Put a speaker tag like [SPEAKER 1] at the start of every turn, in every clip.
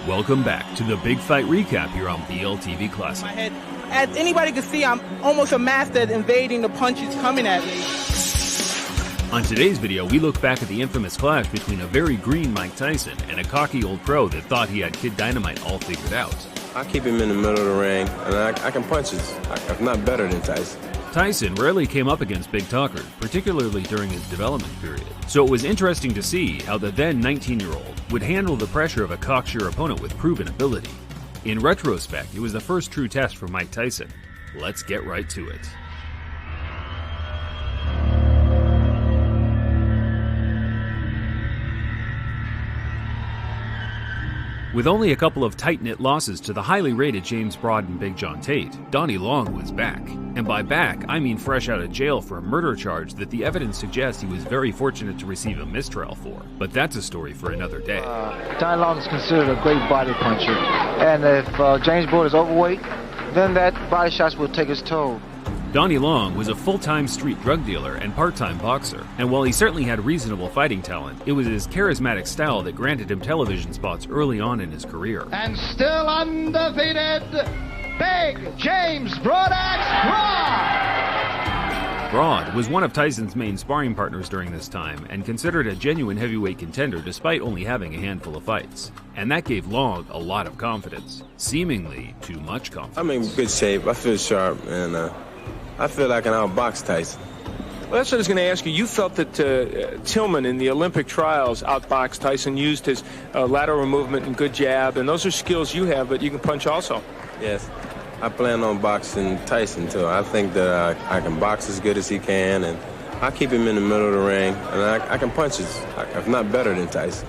[SPEAKER 1] Welcome back to the Big Fight Recap here on BLTV Classic.
[SPEAKER 2] My head, as anybody can see, I'm almost a master at evading the punches coming at me.
[SPEAKER 1] On today's video, we look back at the infamous clash between a very green Mike Tyson and a cocky old pro that thought he had Kid Dynamite all figured out.
[SPEAKER 3] I keep him in the middle of the ring, and I can punch it. I'm not better than Tyson.
[SPEAKER 1] Tyson rarely came up against big talkers, particularly during his development period. So it was interesting to see how the then 19-year-old would handle the pressure of a cocksure opponent with proven ability. In retrospect, it was the first true test for Mike Tyson. Let's get right to it. With only a couple of tight-knit losses to the highly rated James Broad and Big John Tate, Donnie Long was back. And by back, I mean fresh out of jail for a murder charge that the evidence suggests he was very fortunate to receive a mistrial for. But that's a story for another day.
[SPEAKER 4] Donnie Long is considered a great body puncher. And if James Broad is overweight, then that body shots will take his toll.
[SPEAKER 1] Donnie Long was a full-time street drug dealer and part-time boxer, and while he certainly had reasonable fighting talent, it was his charismatic style that granted him television spots early on in his career.
[SPEAKER 5] And still undefeated, Big James Broadaxe Broad!
[SPEAKER 1] Broad was one of Tyson's main sparring partners during this time and considered a genuine heavyweight contender despite only having a handful of fights. And that gave Long a lot of confidence, seemingly too much confidence.
[SPEAKER 3] I'm in good shape, I feel sharp, and I feel like I can outbox Tyson.
[SPEAKER 6] Well, that's what I was going to ask you. You felt that Tillman in the Olympic trials outboxed Tyson, used his lateral movement and good jab, and those are skills you have, but you can punch also.
[SPEAKER 3] Yes, I plan on boxing Tyson too. I think that I can box as good as he can, and I keep him in the middle of the ring, and I can punch it. I'm not better than Tyson.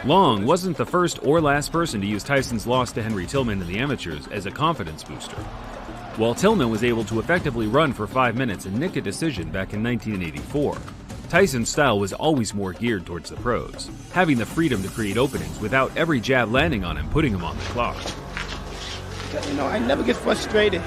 [SPEAKER 1] Long wasn't the first or last person to use Tyson's loss to Henry Tillman in the amateurs as a confidence booster. While Tillman was able to effectively run for 5 minutes and nick a decision back in 1984, Tyson's style was always more geared towards the pros, having the freedom to create openings without every jab landing on him, putting him on the clock.
[SPEAKER 2] You know, I never get frustrated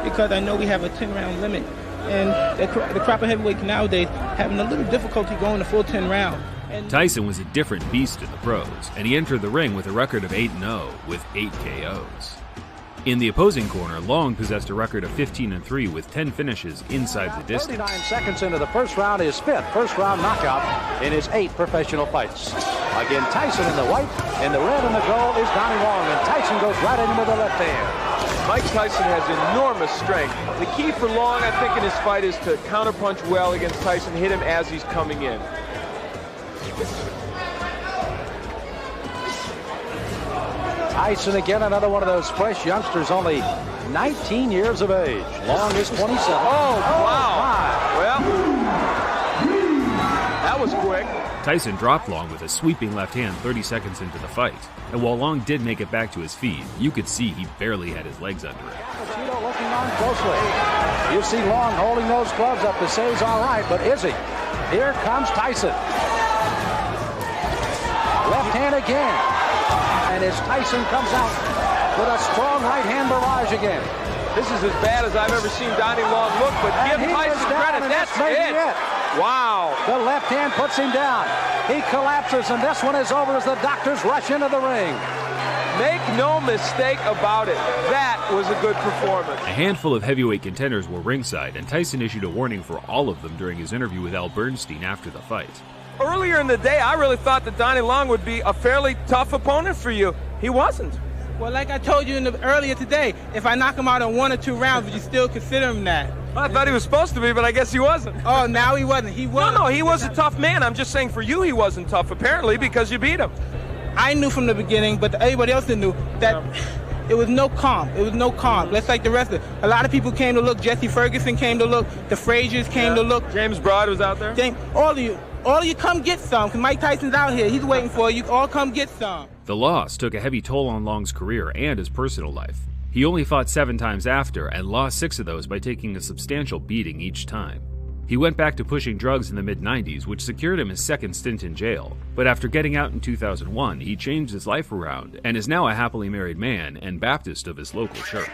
[SPEAKER 2] because I know we have a 10-round limit, and the crop of heavyweights nowadays having a little difficulty going the full 10 rounds.
[SPEAKER 1] Tyson was a different beast in the pros, and he entered the ring with a record of 8-0 with 8 KOs. In the opposing corner, Long possessed a record of 15-3 with 10 finishes inside the distance.
[SPEAKER 7] 39 seconds into the first round, his fifth first-round knockout in his 8 professional fights. Again, Tyson in the white, and the red and the gold is Donnie Long, and Tyson goes right in with the left hand.
[SPEAKER 6] Mike Tyson has enormous strength. The key for Long, I think, in his fight is to counterpunch well against Tyson, hit him as he's coming in.
[SPEAKER 7] Tyson again, another one of those fresh youngsters, only 19 years of age. Long is 27.
[SPEAKER 6] Oh, wow. Well, that was quick.
[SPEAKER 1] Tyson dropped Long with a sweeping left hand 30 seconds into the fight. And while Long did make it back to his feet, you could see he barely had his legs under it.
[SPEAKER 7] Cheeto looking on closely. You see Long holding those gloves up to say he's all right, but is he? Here comes Tyson. Left hand again. And as Tyson comes out with a strong right hand barrage again.
[SPEAKER 6] This is as bad as I've ever seen Donnie Long look, but give Tyson credit. That's it. Wow.
[SPEAKER 7] The left hand puts him down. He collapses, and this one is over as the doctors rush into the ring.
[SPEAKER 6] Make no mistake about it. That was a good performance.
[SPEAKER 1] A handful of heavyweight contenders were ringside, and Tyson issued a warning for all of them during his interview with Al Bernstein after the fight.
[SPEAKER 6] Earlier in the day, I really thought that Donnie Long would be a fairly tough opponent for you. He wasn't.
[SPEAKER 2] Well, like I told you earlier today, if I knock him out in 1 or 2 rounds, would you still consider him that?
[SPEAKER 6] Well, I thought he was supposed to be, but I guess he wasn't.
[SPEAKER 2] Oh, now he wasn't. He was.
[SPEAKER 6] No, he was a tough man. I'm just saying for you he wasn't tough, apparently, because you beat him.
[SPEAKER 2] I knew from the beginning, but everybody else knew that it was no calm. It was no calm. Just like the rest of it. A lot of people came to look. Jesse Ferguson came to look. The Fraziers came to look.
[SPEAKER 6] James Broad was out there.
[SPEAKER 2] All of you come get some, because Mike Tyson's out here. He's waiting for you. All come get some.
[SPEAKER 1] The loss took a heavy toll on Long's career and his personal life. He only fought 7 times after and lost 6 of those by taking a substantial beating each time. He went back to pushing drugs in the mid-90s, which secured him his second stint in jail. But after getting out in 2001, he changed his life around and is now a happily married man and Baptist of his local church.